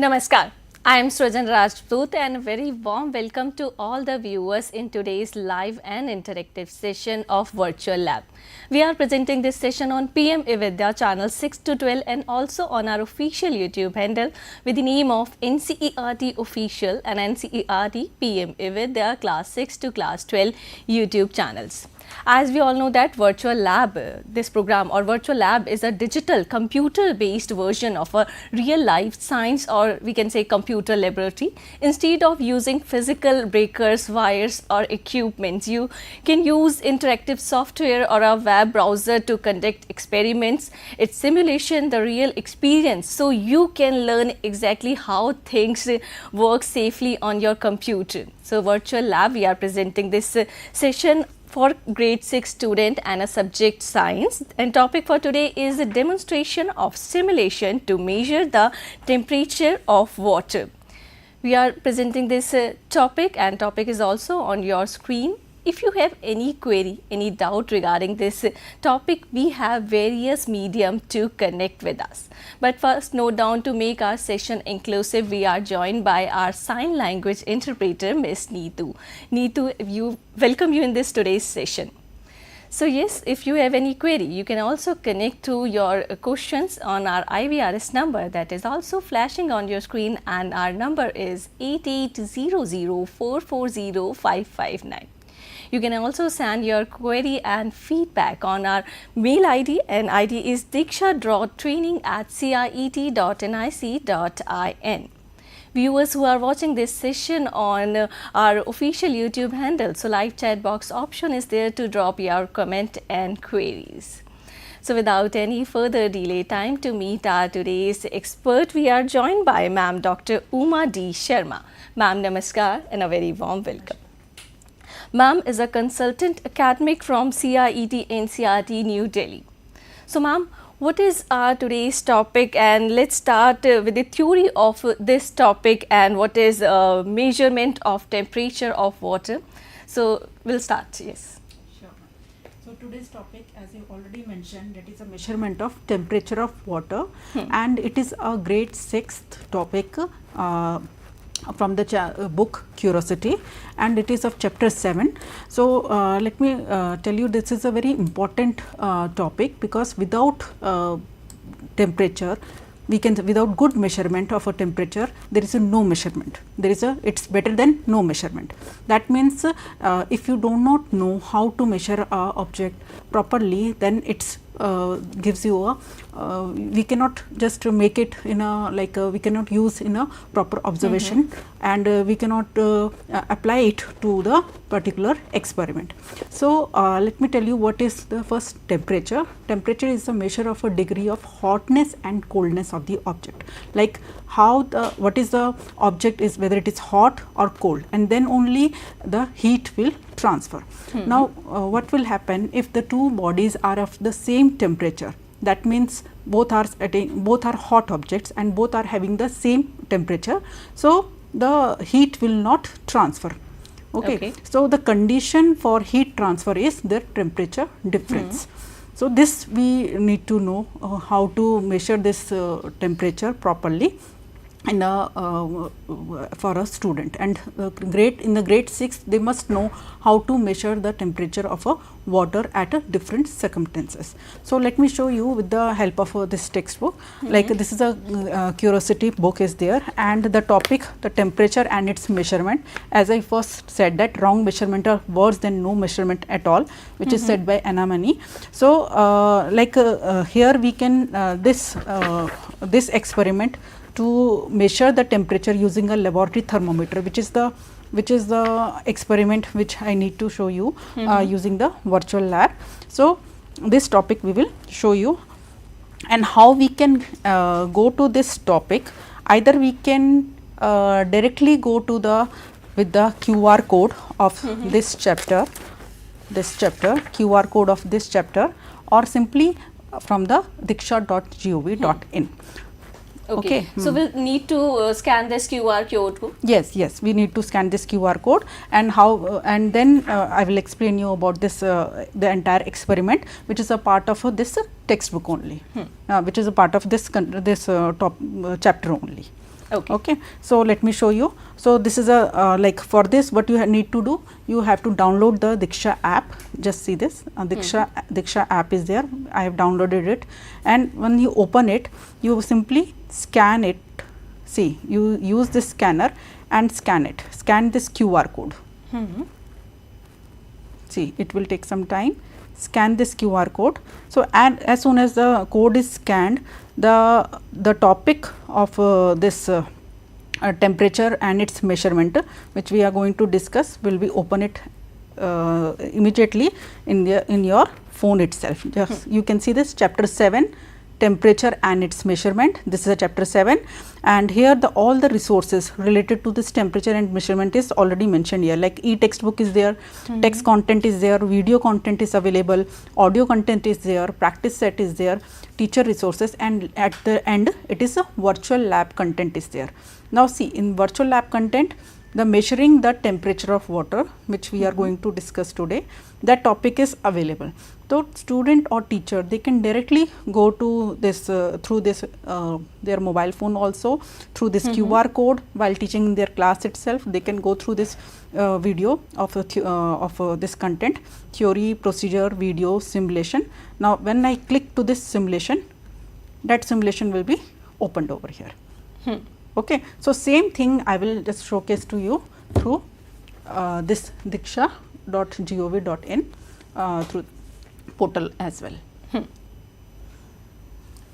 Namaskar. I am Srajan Rajput and a very warm welcome to all the viewers in today's live and interactive session of Virtual Lab. We are presenting this session on PM eVidya channel 6 to 12 and also on our official YouTube handle with the name of NCERT Official and NCERT PM eVidya class 6 to class 12 YouTube channels. As we all know that Virtual Lab, this program or Virtual Lab is a digital computer-based version of a real-life science or we can say computer laboratory. Instead of using physical breakers, wires or equipments, you can use interactive software or a web browser to conduct experiments. It's simulation, the real experience, so you can learn exactly how things work safely on your computer. So Virtual Lab, we are presenting this session for grade 6 student and a subject science, and topic for today is a demonstration of simulation to measure the temperature of water. We are presenting this topic and topic is also on your screen. If you have any query, any doubt regarding this topic, we have various medium to connect with us. But first, note down, to make our session inclusive, we are joined by our sign language interpreter, Miss Neetu. Neetu, welcome you in this today's session. So yes, if you have any query, you can also connect to your questions on our IVRS number that is also flashing on your screen, and our number is 8800440559. You can also send your query and feedback on our mail ID, and ID is diksha.training@ciet.nic.in. Viewers who are watching this session on our official YouTube handle, so live chat box option is there to drop your comment and queries. So without any further delay, time to meet our today's expert. We are joined by Ma'am Dr. Uma D. Sharma. Ma'am, namaskar and a very warm welcome. Ma'am is a consultant academic from CIET NCERT New Delhi. So ma'am, what is our today's topic, and let's start with the theory of this topic and what is measurement of temperature of water. So we'll start, yes. Sure. So today's topic, as you already mentioned, that is a measurement of temperature of water, and it is a grade 6th topic from the book Curiosity, and it is of chapter 7. So let me tell you, this is a very important topic, because without temperature, without good measurement of a temperature, there is a no measurement. It's better than no measurement. That means if you do not know how to measure a object properly, then it's gives you a we cannot just make it in a we cannot use in a proper observation, and we cannot apply it to the particular experiment. So let me tell you what is the first temperature. Temperature is a measure of a degree of hotness and coldness of the object, like how what is the object is, whether it is hot or cold, and then only the heat will transfer. Now what will happen if the two bodies are of the same temperature? That means both are hot objects and both are having the same temperature, so the heat will not transfer. Okay. So the condition for heat transfer is the temperature difference. So this we need to know how to measure this temperature properly in for a student, and in the grade 6 they must know how to measure the temperature of a water at a different circumstances. So let me show you with the help of this textbook. Like this is a Curiosity book is there, and the topic, the temperature and its measurement. As I first said, that wrong measurement are worse than no measurement at all, which is said by Anna Mani. So here we can this experiment to measure the temperature using a laboratory thermometer, which is the experiment which I need to show you using the virtual lab. So this topic we will show you, and how we can go to this topic. Either we can directly go to with the QR code of this chapter, QR code of this chapter, or simply from the diksha.gov.in. Okay. So we'll need to scan this QR code. Yes, we need to scan this QR code, and how and then I will explain you about this the entire experiment, which is a part of this textbook only, which is a part of this chapter only. Okay. So let me show you. So this is a like for this what you need to do, you have to download the Diksha app. Just see this Diksha app is there. I have downloaded it, and when you open it, you simply scan it. See, you use this scanner and scan it. Scan this QR code. See, it will take some time. Scan this QR code. So, and as soon as the code is scanned, the topic of this temperature and its measurement, which we are going to discuss, will be open it immediately in your phone itself. Just you can see this chapter 7, temperature and its measurement. This is a chapter 7, and here all the resources related to this temperature and measurement is already mentioned here, like e-textbook is there, text content is there, video content is available, audio content is there, practice set is there, teacher resources, and at the end it is a virtual lab content is there. Now see, in virtual lab content, the measuring the temperature of water, which we are going to discuss today, that topic is available. So student or teacher, they can directly go to this through this their mobile phone also, through this QR code while teaching in their class itself. They can go through this video of this content, theory, procedure, video, simulation. Now when I click to this simulation, that simulation will be opened over here. Okay. So same thing I will just showcase to you through this diksha.gov.in through portal as well.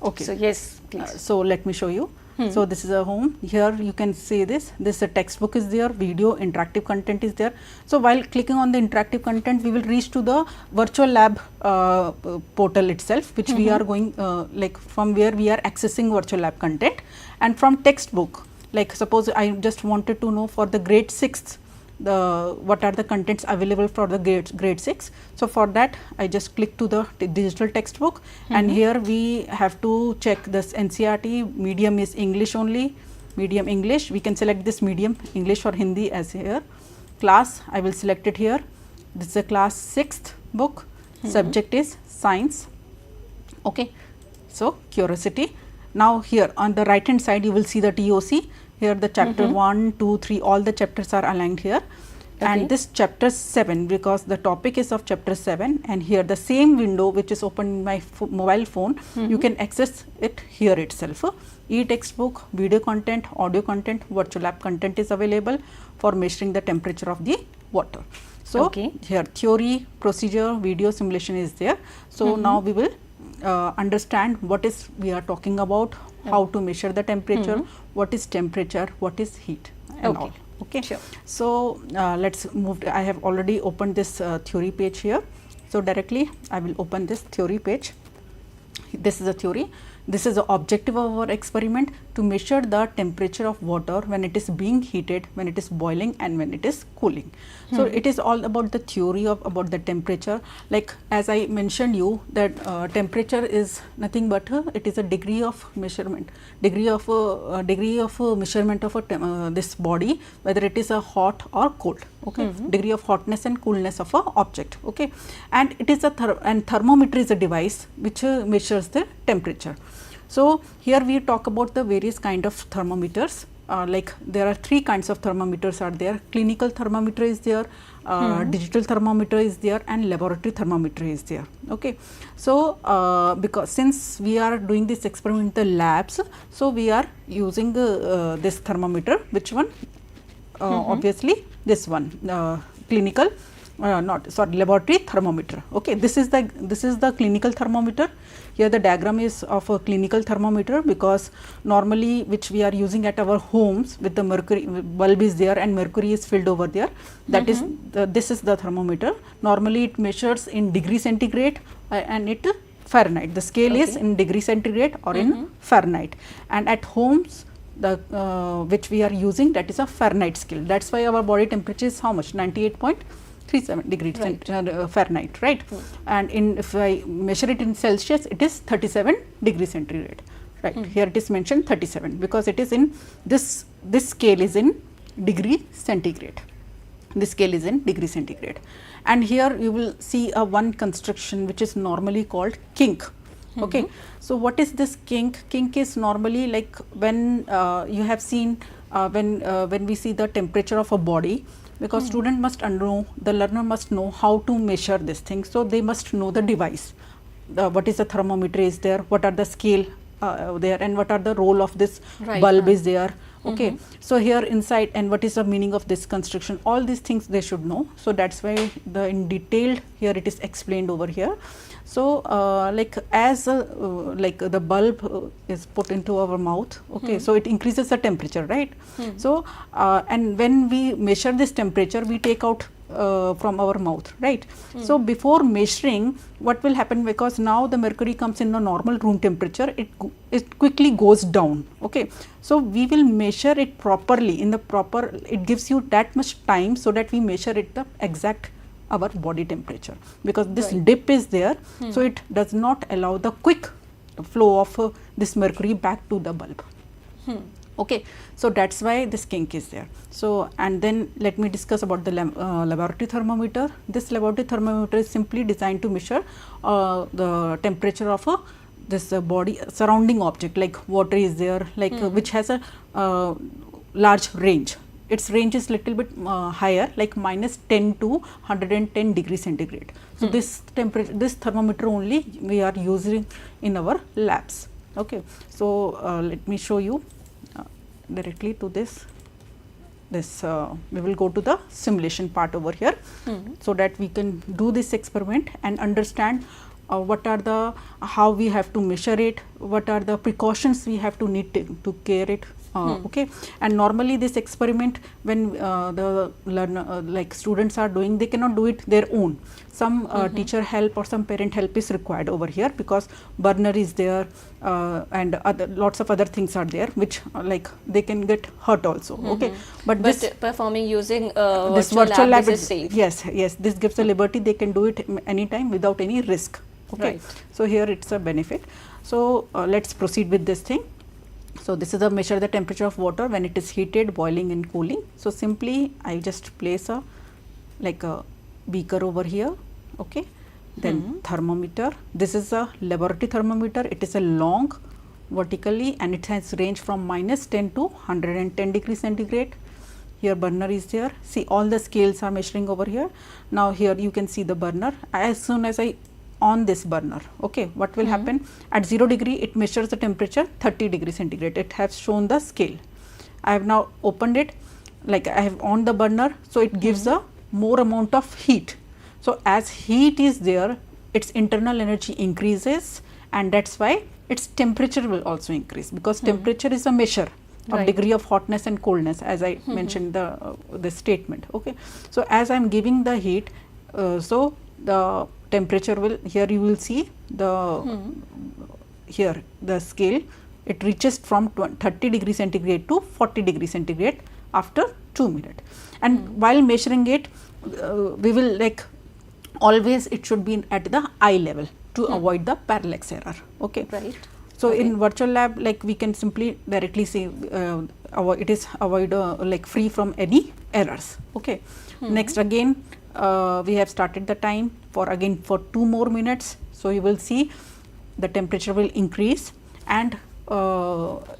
Okay. So yes, please. So let me show you. So this is a home. Here you can see this. This textbook is there. Video, interactive content is there. So while clicking on the interactive content, we will reach to the virtual lab portal itself, which we are going like from where we are accessing virtual lab content. And from textbook, like suppose I just wanted to know for the grade 6th, what are the contents available for the grade 6. So for that I just click to the digital textbook, and here we have to check this NCERT medium is English only, medium English. We can select this medium English or Hindi as here. Class, I will select it here. This is a class 6th book. Subject is science. Okay. So curiosity. Now here on the right hand side you will see the TOC. Here the chapter 1, 2, 3, all the chapters are aligned here. And this chapter 7, because the topic is of chapter 7, and here the same window which is open in my mobile phone, you can access it here itself. E-textbook, video content, audio content, virtual lab content is available for measuring the temperature of the water. So here theory, procedure, video, simulation is there. So now we will understand what is we are talking about, how to measure the temperature, what is temperature, what is heat and all. Okay. Sure. So let's move. I have already opened this theory page here. So directly I will open this theory page. This is a theory. This is the objective of our experiment, to measure the temperature of water when it is being heated, when it is boiling, and when it is cooling. So it is all about the theory of about the temperature. Like as I mentioned you that temperature is nothing but it is a degree of measurement, degree of measurement of this body, whether it is a hot or cold. Okay, degree of hotness and coolness of a object. Okay, and it is a thermometer is a device which measures the temperature. So here we talk about the various kind of thermometers. Like there are 3 kinds of thermometers are there. Clinical thermometer is there, digital thermometer is there, and laboratory thermometer is there. Okay. So because since we are doing this experiment in the labs, so we are using this thermometer. Which one? Obviously this one, clinical laboratory thermometer. Okay, this is the clinical thermometer. Here the diagram is of a clinical thermometer, because normally which we are using at our homes with the mercury bulb is there and mercury is filled over there. That is this is the thermometer. Normally it measures in degree centigrade and it Fahrenheit. The scale is in degree centigrade or in Fahrenheit. And at homes the which we are using, that is a Fahrenheit scale. That's why our body temperature is how much? 98.37 degrees Fahrenheit, right? And if I measure it in Celsius, it is 37 degrees centigrade, right? Here it is mentioned 37 because it is in this scale is in degree centigrade. This scale is in degree centigrade. And here you will see a one construction which is normally called kink. Okay. So what is this kink? Kink is normally like when you have seen when we see the temperature of a body, because student must know, the learner must know how to measure this thing. So they must know the device. What is the thermometer is there, what are the scale there, and what are the role of this bulb is there. Okay. So here inside, and what is the meaning of this construction, all these things they should know. So that's why the in detailed here it is explained over here. So like as like the bulb is put into our mouth, okay, so it increases the temperature, right? So and when we measure this temperature, we take out from our mouth, right? So before measuring, what will happen, because now the mercury comes in the normal room temperature, it quickly goes down. Okay, so we will measure it properly in the proper, it gives you that much time so that we measure it the exact our body temperature, because this dip is there, so it does not allow the quick flow of this mercury back to the bulb. Okay, so that's why this kink is there. So and then let me discuss about the laboratory thermometer. This laboratory thermometer is simply designed to measure the temperature of this body surrounding object, like water is there, like which has a large range. Its range is little bit higher, like -10 to 110 degrees centigrade. So this temperature, this thermometer only we are using in our labs. Okay, so let me show you directly to this. We will go to the simulation part over here, so that we can do this experiment and understand what are the, how we have to measure it, what are the precautions we have to need to care it. Okay, and normally this experiment, when the learner like students are doing, they cannot do it their own. Some teacher help or some parent help is required over here, because burner is there and lots of other things are there, which like they can get hurt also. Okay, but this performing using this virtual lab is safe. Yes, this gives a liberty, they can do it anytime without any risk. Okay, so here it's a benefit. So let's proceed with this thing. So this is a measure the temperature of water when it is heated, boiling and cooling. So simply I just place a like a beaker over here. Okay, then thermometer. This is a laboratory thermometer. It is a long vertically, and it has range from -10 to 110 degrees centigrade. Here burner is there. See, all the scales are measuring over here. Now here you can see the burner. As soon as I on this burner, okay, what will happen at 0 degree, it measures the temperature 30 degrees centigrade. It has shown the scale. I have now opened it, like I have on the burner, so it gives a more amount of heat. So as heat is there, its internal energy increases, and that's why its temperature will also increase, because temperature is a measure of degree of hotness and coldness, as I mentioned the statement. Okay, so as I am giving the heat, so the temperature will, here you will see the here the scale, it reaches from 30 degrees centigrade to 40 degrees centigrade after 2 minutes. And while measuring it, we will like always it should be at the eye level to avoid the parallax error. Okay, so in virtual lab, like we can simply directly say it is avoid like free from any errors. Okay, next again we have started the time for 2 more minutes. So you will see the temperature will increase, and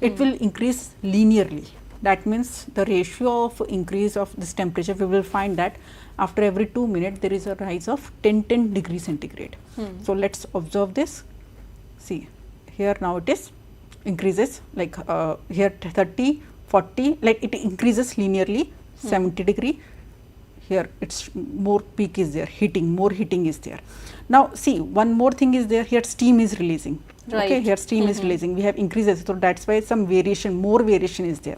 it will increase linearly. That means the ratio of increase of this temperature, we will find that after every 2 minutes there is a rise of 10 degrees centigrade. So let's observe this. See, here now it is increases, like here 30, 40, like it increases linearly. 70 degree, here it's more peak is there, more heating is there. Now see, one more thing is there, here steam is releasing. Okay, here steam is releasing, we have increases, so that's why some variation, more variation is there.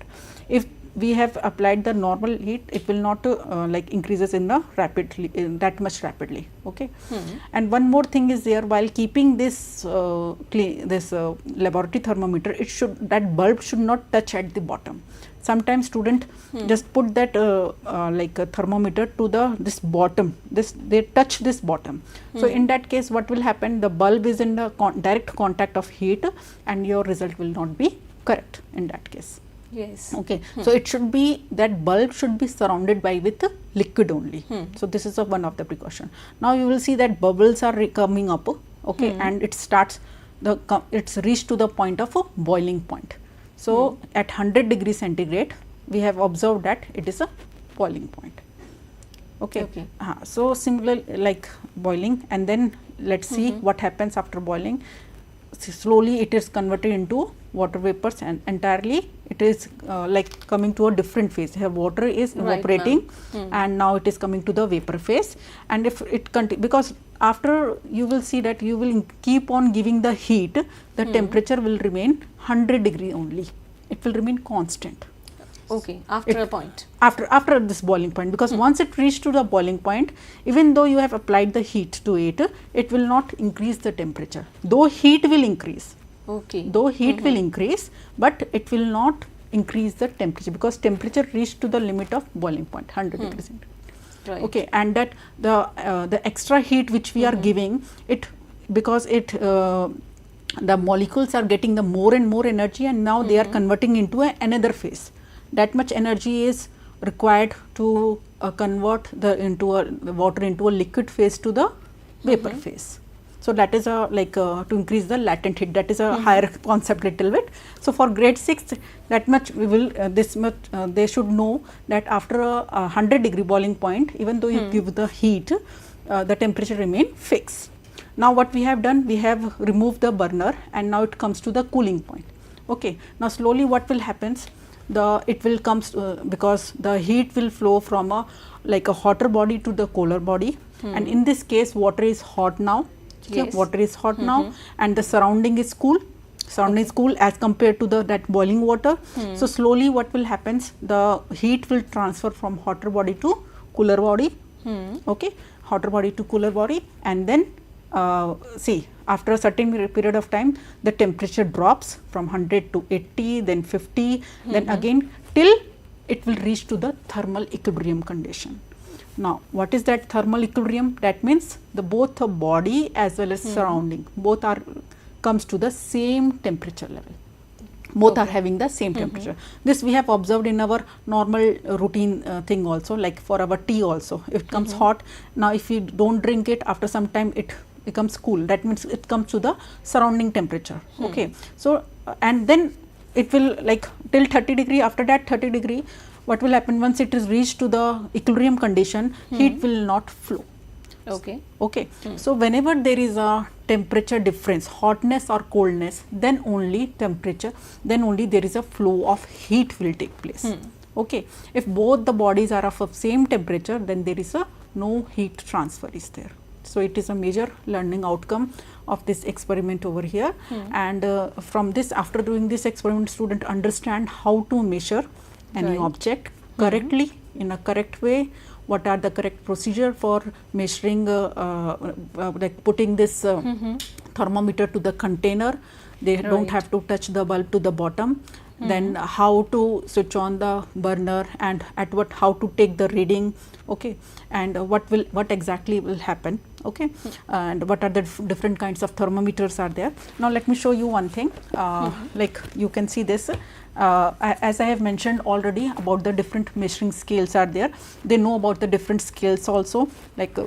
If we have applied the normal heat, it will not like increases in the rapidly, that much rapidly. Okay, and one more thing is there, while keeping this laboratory thermometer, it should, that bulb should not touch at the bottom. Sometimes student just put that like a thermometer to this bottom, they touch this bottom. So in that case, what will happen, the bulb is in the direct contact of heat, and your result will not be correct in that case. Yes. Okay, so it should be, that bulb should be surrounded by with liquid only. So this is one of the precaution. Now you will see that bubbles are coming up. Okay, and it starts it's reached to the point of a boiling point. So at 100 degrees centigrade, we have observed that it is a boiling point. Okay. So similar like boiling, and then let's see what happens after boiling. Slowly it is converted into water vapors, and entirely it is like coming to a different phase. Here water is evaporating, and now it is coming to the vapor phase. And if it because after you will see that you will keep on giving the heat, the temperature will remain 100 degree only. It will remain constant. Okay, after a point. After this boiling point, because once it reached to the boiling point, even though you have applied the heat to it, it will not increase the temperature. Though heat will increase. Okay. Though heat will increase, but it will not increase the temperature, because temperature reached to the limit of boiling point, 100 degrees centigrade. Right. Okay, and that the extra heat which we are giving it, because it the molecules are getting the more and more energy, and now they are converting into another phase. That much energy is required to convert the water into a liquid phase to the vapor phase. So that is a like to increase the latent heat. That is a higher concept little bit. So for grade 6, that much we will this much they should know that after a 100 degree boiling point, even though you give the heat, the temperature remain fixed. Now what we have done, we have removed the burner, and now it comes to the cooling point. Okay. Now slowly what will happens? It will comes because the heat will flow from a like a hotter body to the colder body, and in this case water is hot now. Yes. Water is hot now, and the surrounding is cool. Surrounding is cool as compared to that boiling water. So slowly what will happens, the heat will transfer from hotter body to cooler body. Okay, hotter body to cooler body, and then see, after a certain period of time, the temperature drops from 100 to 80, then 50, then again till it will reach to the thermal equilibrium condition. Now what is that thermal equilibrium? That means the both the body as well as surrounding, both are comes to the same temperature level. Both are having the same temperature. This we have observed in our normal routine thing also, like for our tea also. If it comes hot, now if you don't drink it, after some time it becomes cool. That means it comes to the surrounding temperature. Okay. So and then it will like till 30 degree. After that 30 degree, what will happen once it is reached to the equilibrium condition, heat will not flow. Okay. Okay. So whenever there is a temperature difference, hotness or coldness, then only there is a flow of heat will take place. Okay. If both the bodies are of same temperature, then there is no heat transfer is there. So it is a major learning outcome of this experiment over here. And from this, after doing this experiment, student understand how to measure any object correctly in a correct way. What are the correct procedure for measuring, like putting this thermometer to the container. They don't have to touch the bulb to the bottom. Then how to switch on the burner, and at how to take the reading. Okay. And what exactly will happen. Okay. And what are the different kinds of thermometers are there. Now let me show you one thing. Like you can see this. As I have mentioned already about the different measuring scales are there. They know about the different scales also, like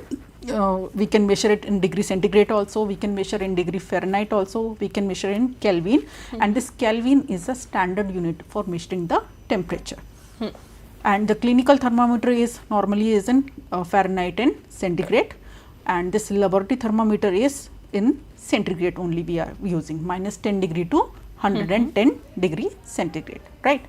we can measure it in degree centigrade also, we can measure in degree Fahrenheit also, we can measure in Kelvin, and this Kelvin is a standard unit for measuring the temperature. And the clinical thermometer is normally is in Fahrenheit and centigrade, and this laboratory thermometer is in centigrade only we are using, -10 degree to 110 degree centigrade, right?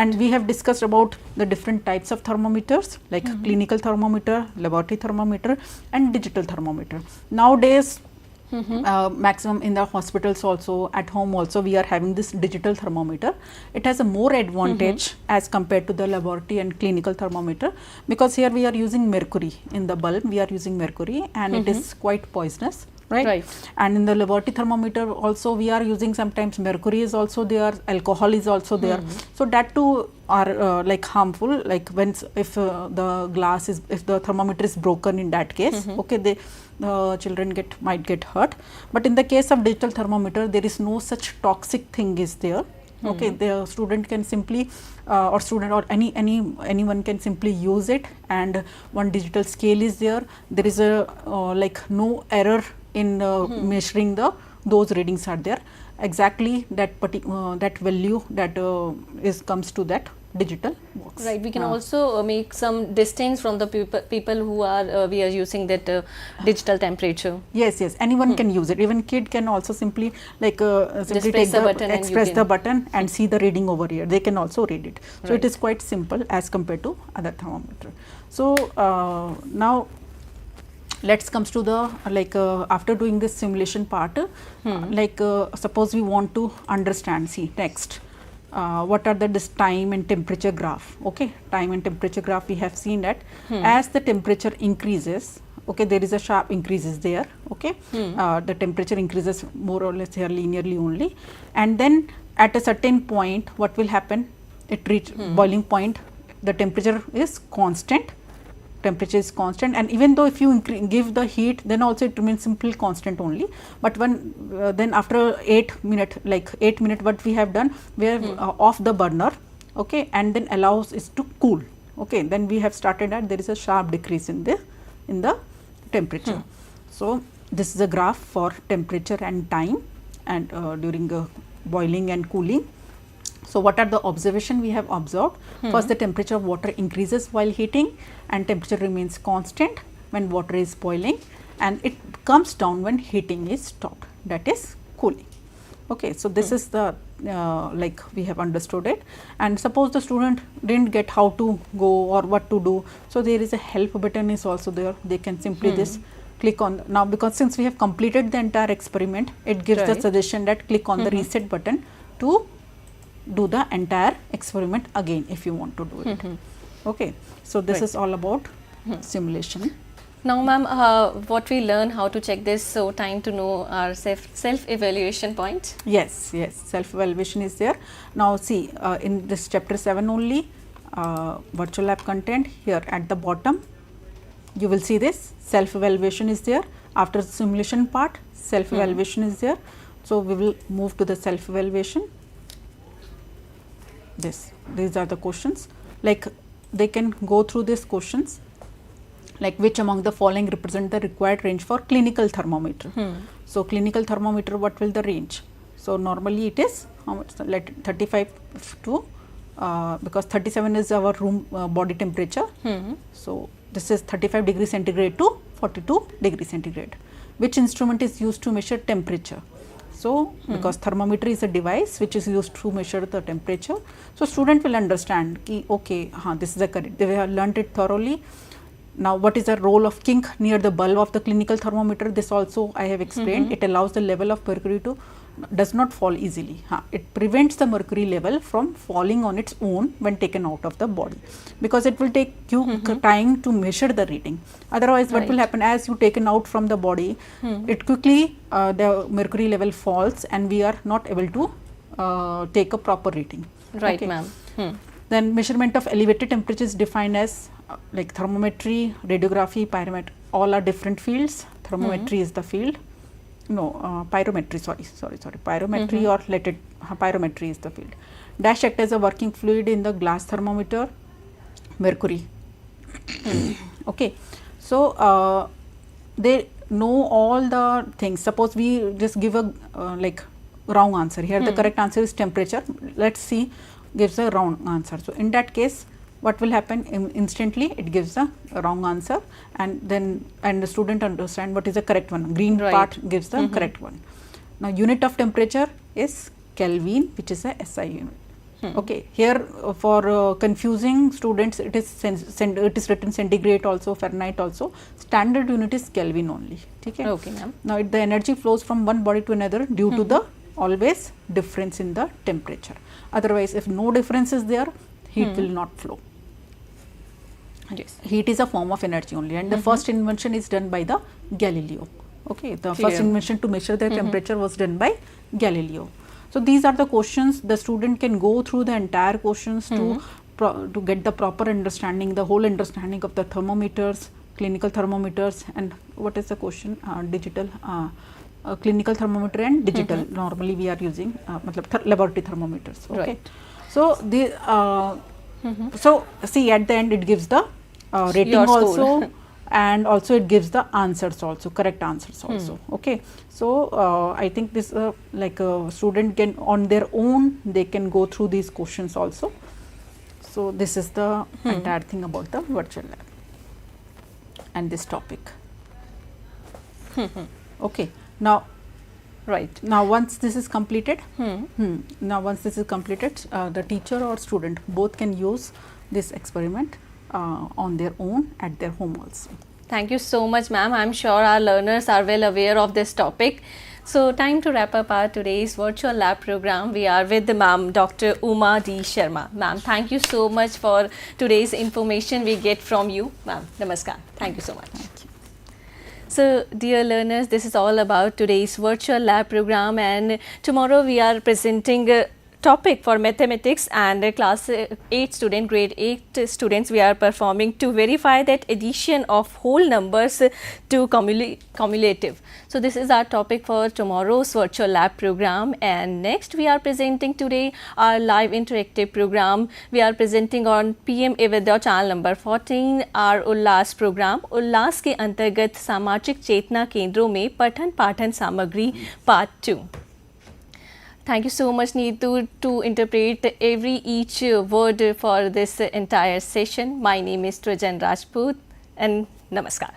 And we have discussed about the different types of thermometers, like clinical thermometer, laboratory thermometer, and digital thermometer. Nowadays, maximum in the hospitals also, at home also, we are having this digital thermometer. It has a more advantage as compared to the laboratory and clinical thermometer, because here we are using mercury in the bulb, we are using mercury, and it is quite poisonous. Right. And in the laboratory thermometer also we are using sometimes mercury is also there, alcohol is also there. So that too are like harmful, like when if the glass is, if the thermometer is broken in that case, okay, the children might get hurt. But in the case of digital thermometer, there is no such toxic thing is there. Okay, the student can simply or student or anyone can simply use it, and one digital scale is there. There is a like no error in measuring the those readings are there, exactly that that value that comes to that digital box. Right. We can also make some distance from the people who are we are using that digital temperature. Yes, yes. Anyone can use it. Even kid can also simply like simply press take the button and express the button and see the reading over here. They can also read it. So Right. it is quite simple as compared to other thermometer. So now let's comes to the after doing this simulation part, suppose we want to understand. See next. What are this time and temperature graph? Okay, time and temperature graph, we have seen that as the temperature increases, okay, there is a sharp increases there. Okay, the temperature increases more or less here linearly only, and then at a certain point, what will happen? It reach boiling point. The temperature is constant. Temperature is constant, and even though if you give the heat, then also it remains simply constant only. But when then after 8 minutes, what we have done, we have off the burner, okay, and then allows it to cool. Okay, then we have started that there is a sharp decrease in the temperature. So this is a graph for temperature and time, and during boiling and cooling. So what are the observation we have observed? First, the temperature of water increases while heating, and temperature remains constant when water is boiling, and it comes down when heating is stopped, that is cooling. Okay, so this is the we have understood it. And suppose the student didn't get how to go or what to do, so there is a help button is also there. They can simply this click on now, because since we have completed the entire experiment, it gives the suggestion that click on the reset button to do the entire experiment again if you want to do it. Okay, so this is all about simulation. Now ma'am, what we learn how to check this, so time to know our self evaluation point. Yes, yes, self evaluation is there. Now see in this chapter 7 only, virtual lab content, here at the bottom you will see this self evaluation is there. After the simulation part, self evaluation is there. So we will move to the self evaluation. These are the questions, like they can go through these questions, like which among the following represent the required range for clinical thermometer. So clinical thermometer, what will the range? So normally it is how much? Let 35 to because 37 is our room body temperature. So this is 35 degree centigrade to 42 degree centigrade. Which instrument is used to measure temperature? So because thermometer is a device which is used to measure the temperature, so student will understand ki okay, this is the correct, they have learnt it thoroughly. Now what is the role of kink near the bulb of the clinical thermometer? This also I have explained. It allows the level of mercury to does not fall easily. It prevents the mercury level from falling on its own when taken out of the body, because it will take you time to measure the reading. Otherwise what will happen, as you taken out from the body, it quickly the mercury level falls and we are not able to take a proper reading. Right, ma'am. Then measurement of elevated temperature is defined as like thermometry, radiography, pyrometry, all are different fields. Thermometry is the field. No, pyrometry, sorry, pyrometry or let it, pyrometry is the field. Dash act as a working fluid in the glass thermometer, mercury. Okay, so they know all the things. Suppose we just give a wrong answer. Here the correct answer is temperature. Let's see, gives a wrong answer. So in that case, what will happen? Instantly it gives a wrong answer, and then the student understand what is the correct one. Green part gives the correct one. Now unit of temperature is Kelvin, which is a SI unit. Okay, here for confusing students, it is written centigrade also, Fahrenheit also. Standard unit is Kelvin only. Okay, okay, ma'am. Now the energy flows from one body to another due to the always difference in the temperature. Otherwise, if no difference is there, heat will not flow. Yes. Heat is a form of energy only, and the first invention is done by the Galileo. Okay, the first invention to measure the temperature was done by Galileo. So these are the questions. The student can go through the entire questions to get the proper understanding, the whole understanding of the thermometers, clinical thermometers, and what is the question? Digital, clinical thermometer and digital. Normally we are using laboratory thermometers. Okay, right. So the so see at the end it gives the rating also and also it gives the answers also, correct answers also. Okay, so I think this like a student can on their own they can go through these questions also. So this is the entire thing about the virtual lab and this topic. Okay, now Right. now once this is completed, now once this is completed, the teacher or student both can use this experiment on their own at their home also. Thank you so much, ma'am. I'm sure our learners are well aware of this topic. So, time to wrap up our today's virtual lab program. We are with the ma'am, Dr. Uma D. Sharma. Ma'am, thank you so much for today's information we get from you. Ma'am, namaskar. Thank you so much. Thank you. So, dear learners, this is all about today's virtual lab program, and tomorrow we are presenting a topic for mathematics, and class 8 student, grade 8 students, we are performing to verify that addition of whole numbers to cumulative. So, this is our topic for tomorrow's virtual lab program, and next we are presenting today our live interactive program. We are presenting on PM eVidya channel number 14 our Ullas program. उल्लास के अंतर्गत सामाजिक चेतना केंद्रों में पठन पाठन सामग्री part 2. Thank you so much, Neetu, to interpret each word for this entire session. My name is Trajan Rajput, and namaskar.